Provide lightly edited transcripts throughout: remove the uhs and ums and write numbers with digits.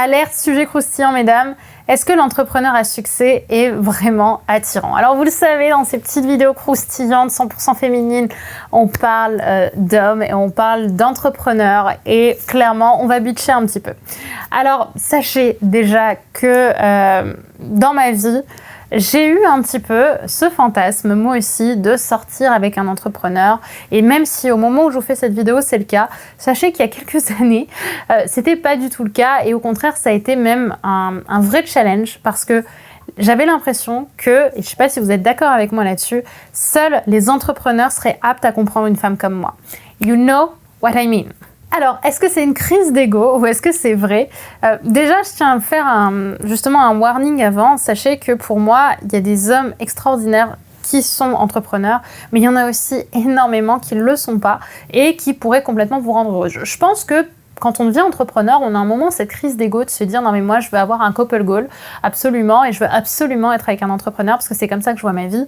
Alerte, sujet croustillant, mesdames. Est-ce que l'entrepreneur à succès est vraiment attirant? Alors, vous le savez, dans ces petites vidéos croustillantes, 100% féminines, on parle d'hommes et on parle d'entrepreneurs. Et clairement, on va bitcher un petit peu. Alors, sachez déjà que dans ma vie, j'ai eu un petit peu ce fantasme, moi aussi, de sortir avec un entrepreneur. Et même si au moment où je vous fais cette vidéo, c'est le cas, sachez qu'il y a quelques années, c'était pas du tout le cas. Et au contraire, ça a été même un vrai challenge parce que j'avais l'impression que, et je sais pas si vous êtes d'accord avec moi là-dessus, seuls les entrepreneurs seraient aptes à comprendre une femme comme moi. You know what I mean. Alors, est-ce que c'est une crise d'ego ou est-ce que c'est vrai? Déjà, je tiens à faire justement un warning avant. Sachez que pour moi, il y a des hommes extraordinaires qui sont entrepreneurs, mais il y en a aussi énormément qui ne le sont pas et qui pourraient complètement vous rendre heureux. Je pense que quand on devient entrepreneur, on a un moment cette crise d'ego de se dire non mais moi je veux avoir un couple goal absolument et je veux absolument être avec un entrepreneur parce que c'est comme ça que je vois ma vie.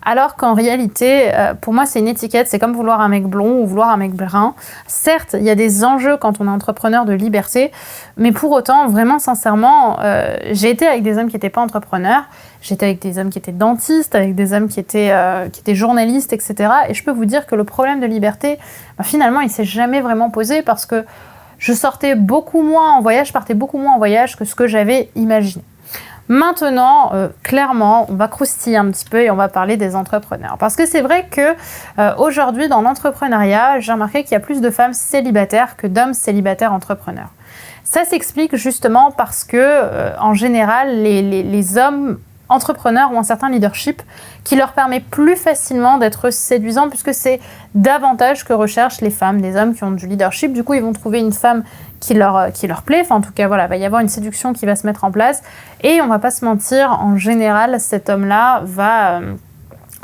Alors qu'en réalité, pour moi c'est une étiquette, c'est comme vouloir un mec blond ou vouloir un mec brun. Certes, il y a des enjeux quand on est entrepreneur de liberté, mais pour autant, vraiment sincèrement, j'ai été avec des hommes qui n'étaient pas entrepreneurs, j'étais avec des hommes qui étaient dentistes, avec des hommes qui étaient journalistes, etc. Et je peux vous dire que le problème de liberté, finalement, il ne s'est jamais vraiment posé parce que je sortais beaucoup moins en voyage, je partais beaucoup moins en voyage que ce que j'avais imaginé. Maintenant, clairement, on va croustiller un petit peu et on va parler des entrepreneurs. Parce que c'est vrai que aujourd'hui, dans l'entrepreneuriat, j'ai remarqué qu'il y a plus de femmes célibataires que d'hommes célibataires entrepreneurs. Ça s'explique justement parce que, en général, les hommes entrepreneurs ont un certain leadership qui leur permet plus facilement d'être séduisants puisque c'est davantage que recherchent les femmes, des hommes qui ont du leadership. Du coup, ils vont trouver une femme qui leur plaît. Enfin, en tout cas, voilà, il va y avoir une séduction qui va se mettre en place. Et on va pas se mentir, en général, cet homme-là va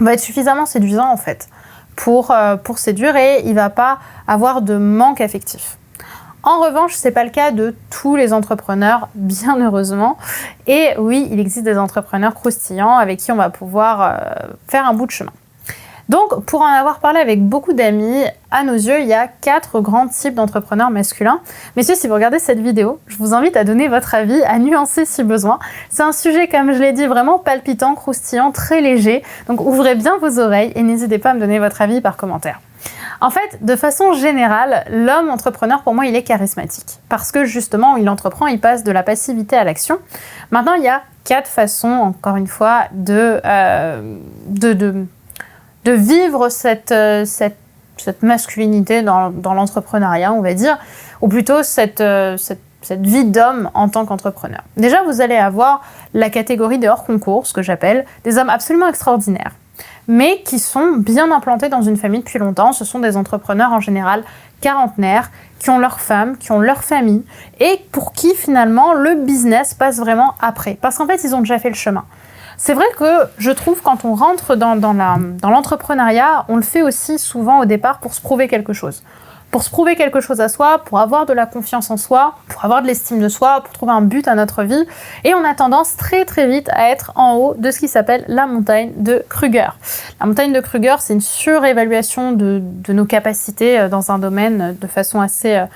être suffisamment séduisant, en fait, pour séduire et il va pas avoir de manque affectif. En revanche, c'est pas le cas de tous les entrepreneurs, bien heureusement. Et oui, il existe des entrepreneurs croustillants avec qui on va pouvoir faire un bout de chemin. Donc, pour en avoir parlé avec beaucoup d'amis, à nos yeux, il y a 4 grands types d'entrepreneurs masculins. Messieurs, si vous regardez cette vidéo, je vous invite à donner votre avis, à nuancer si besoin. C'est un sujet, comme je l'ai dit, vraiment palpitant, croustillant, très léger. Donc, ouvrez bien vos oreilles et n'hésitez pas à me donner votre avis par commentaire. En fait, de façon générale, l'homme entrepreneur, pour moi, il est charismatique. Parce que justement, il entreprend, il passe de la passivité à l'action. Maintenant, il y a 4 façons, encore une fois, de vivre cette masculinité dans l'entrepreneuriat, on va dire, ou plutôt cette vie d'homme en tant qu'entrepreneur. Déjà, vous allez avoir la catégorie des hors concours, ce que j'appelle des hommes absolument extraordinaires, mais qui sont bien implantés dans une famille depuis longtemps. Ce sont des entrepreneurs en général quarantenaires, qui ont leur femme, qui ont leur famille, et pour qui finalement le business passe vraiment après. Parce qu'en fait, ils ont déjà fait le chemin. C'est vrai que je trouve quand on rentre dans l'entrepreneuriat, on le fait aussi souvent au départ pour se prouver quelque chose. Pour se prouver quelque chose à soi, pour avoir de la confiance en soi, pour avoir de l'estime de soi, pour trouver un but à notre vie. Et on a tendance très très vite à être en haut de ce qui s'appelle la montagne de Kruger. La montagne de Kruger, c'est une surévaluation de nos capacités dans un domaine de façon assez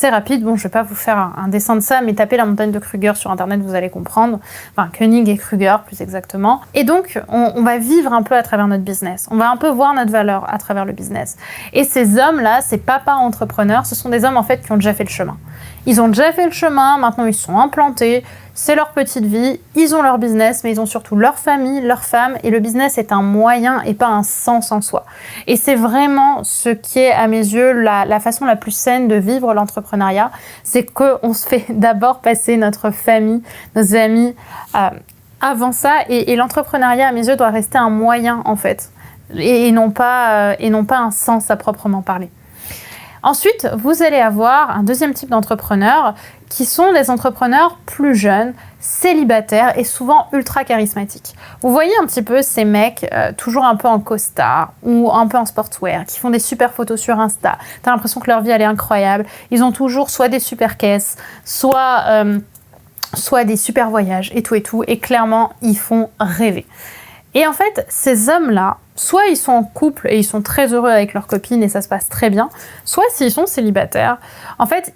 rapide. Bon, je vais pas vous faire un dessin de ça, mais tapez la montagne de Kruger sur internet, vous allez comprendre. Enfin, Koenig et Kruger, plus exactement. Et donc, on va vivre un peu à travers notre business. On va un peu voir notre valeur à travers le business. Et ces hommes-là, ces papas entrepreneurs, ce sont des hommes en fait qui ont déjà fait le chemin. Ils ont déjà fait le chemin, maintenant ils sont implantés, c'est leur petite vie, ils ont leur business, mais ils ont surtout leur famille, leur femme, et le business est un moyen et pas un sens en soi. Et c'est vraiment ce qui est, à mes yeux, la façon la plus saine de vivre l'entrepreneuriat, c'est qu'on se fait d'abord passer notre famille, nos amis, avant ça, et l'entrepreneuriat, à mes yeux, doit rester un moyen en fait, et non pas un sens à proprement parler. Ensuite, vous allez avoir un deuxième type d'entrepreneurs qui sont des entrepreneurs plus jeunes, célibataires et souvent ultra charismatiques. Vous voyez un petit peu ces mecs toujours un peu en costard ou un peu en sportswear qui font des super photos sur Insta. T'as l'impression que leur vie elle est incroyable. Ils ont toujours soit des super caisses, soit des super voyages et tout. Et clairement, ils font rêver. Et en fait, ces hommes-là, soit ils sont en couple et ils sont très heureux avec leur copine et ça se passe très bien, soit s'ils sont célibataires, en fait,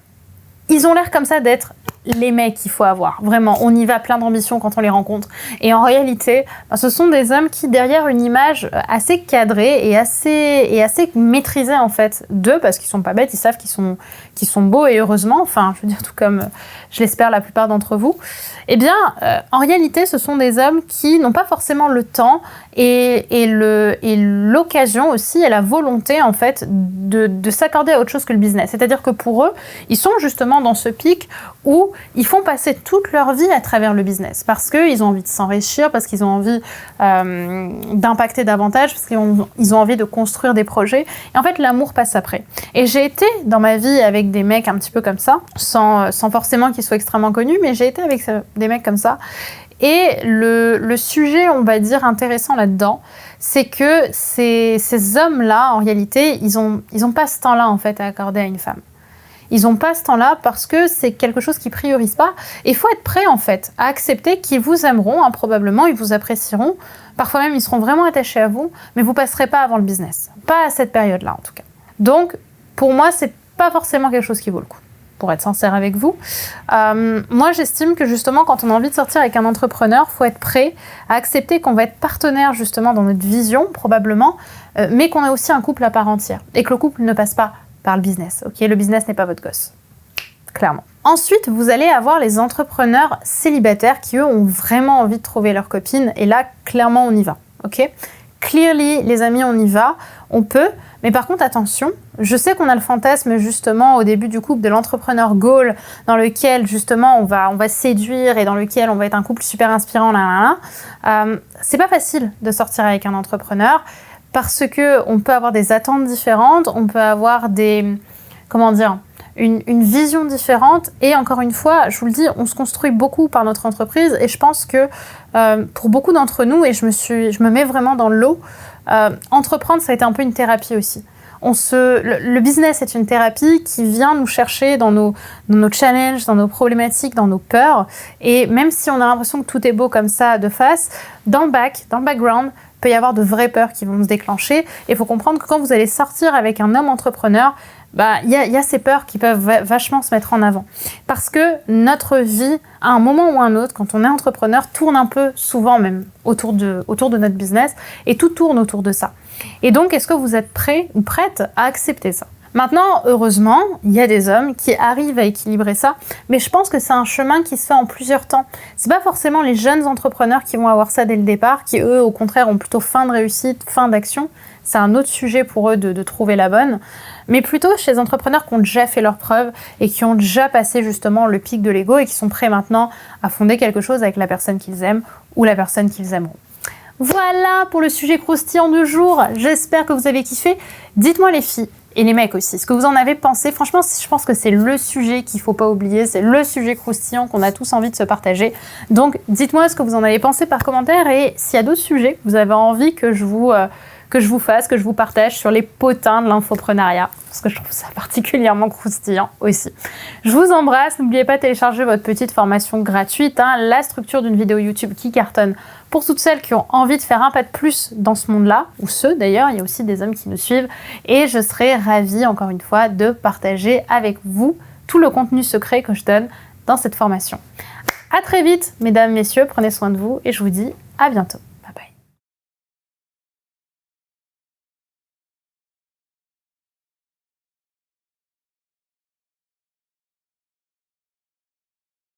ils ont l'air comme ça d'être les mecs qu'il faut avoir. Vraiment, on y va plein d'ambition quand on les rencontre. Et en réalité, ce sont des hommes qui, derrière une image assez cadrée et assez maîtrisée en fait d'eux, parce qu'ils sont pas bêtes, ils savent qu'ils sont beaux et heureusement, enfin, je veux dire tout comme je l'espère la plupart d'entre vous, eh bien, en réalité, ce sont des hommes qui n'ont pas forcément le temps et l'occasion aussi et la volonté en fait de s'accorder à autre chose que le business. C'est-à-dire que pour eux, ils sont justement dans ce pic où ils font passer toute leur vie à travers le business parce qu'ils ont envie de s'enrichir, parce qu'ils ont envie d'impacter davantage, parce qu'ils ont envie de construire des projets. Et en fait, l'amour passe après. Et j'ai été dans ma vie avec des mecs un petit peu comme ça, sans forcément qu'ils soient extrêmement connus, mais j'ai été avec des mecs comme ça. Et le sujet, on va dire, intéressant là-dedans, c'est que ces hommes-là, en réalité, ils ont pas ce temps-là, en fait, à accorder à une femme. Ils n'ont pas ce temps-là parce que c'est quelque chose qu'ils priorisent pas. Et il faut être prêt, en fait, à accepter qu'ils vous aimeront, hein, probablement, ils vous apprécieront. Parfois même, ils seront vraiment attachés à vous, mais vous passerez pas avant le business. Pas à cette période-là, en tout cas. Donc, pour moi, c'est pas forcément quelque chose qui vaut le coup. Pour être sincère avec vous. Moi, j'estime que justement, quand on a envie de sortir avec un entrepreneur, il faut être prêt à accepter qu'on va être partenaire justement dans notre vision, probablement, mais qu'on a aussi un couple à part entière. Et que le couple ne passe pas par le business. Ok, le business n'est pas votre gosse. Clairement. Ensuite, vous allez avoir les entrepreneurs célibataires qui, eux, ont vraiment envie de trouver leur copine. Et là, clairement, on y va. Ok ? Clearly, les amis, on y va. On peut. Mais par contre, attention, je sais qu'on a le fantasme justement au début du couple de l'entrepreneur goal dans lequel justement on va séduire et dans lequel on va être un couple super inspirant. C'est pas facile de sortir avec un entrepreneur parce que on peut avoir des attentes différentes, on peut avoir une vision différente et encore une fois, je vous le dis, on se construit beaucoup par notre entreprise et je pense que pour beaucoup d'entre nous, et je me mets vraiment dans l'eau, entreprendre, ça a été un peu une thérapie aussi. Le business est une thérapie qui vient nous chercher dans nos challenges, dans nos problématiques, dans nos peurs. Et même si on a l'impression que tout est beau comme ça de face, dans le background, il peut y avoir de vraies peurs qui vont se déclencher. Et il faut comprendre que quand vous allez sortir avec un homme entrepreneur, il y a ces peurs qui peuvent vachement se mettre en avant. Parce que notre vie, à un moment ou à un autre, quand on est entrepreneur, tourne un peu, souvent même, autour de notre business, et tout tourne autour de ça. Et donc, est-ce que vous êtes prêt ou prête à accepter ça ? Maintenant, heureusement, il y a des hommes qui arrivent à équilibrer ça, mais je pense que c'est un chemin qui se fait en plusieurs temps. C'est pas forcément les jeunes entrepreneurs qui vont avoir ça dès le départ, qui eux, au contraire, ont plutôt fin de réussite, fin d'action. C'est un autre sujet pour eux de trouver la bonne, mais plutôt chez les entrepreneurs qui ont déjà fait leurs preuves et qui ont déjà passé justement le pic de l'ego et qui sont prêts maintenant à fonder quelque chose avec la personne qu'ils aiment ou la personne qu'ils aimeront. Voilà pour le sujet croustillant du jour. J'espère que vous avez kiffé. Dites-moi les filles et les mecs aussi, ce que vous en avez pensé. Franchement, je pense que c'est le sujet qu'il ne faut pas oublier. C'est le sujet croustillant qu'on a tous envie de se partager. Donc, dites-moi ce que vous en avez pensé par commentaire et s'il y a d'autres sujets que vous avez envie que je vous partage sur les potins de l'infoprenariat, parce que je trouve ça particulièrement croustillant aussi. Je vous embrasse, n'oubliez pas de télécharger votre petite formation gratuite, la structure d'une vidéo YouTube qui cartonne pour toutes celles qui ont envie de faire un pas de plus dans ce monde-là, ou ceux d'ailleurs, il y a aussi des hommes qui nous suivent, et je serai ravie, encore une fois, de partager avec vous tout le contenu secret que je donne dans cette formation. À très vite, mesdames, messieurs, prenez soin de vous, et je vous dis à bientôt.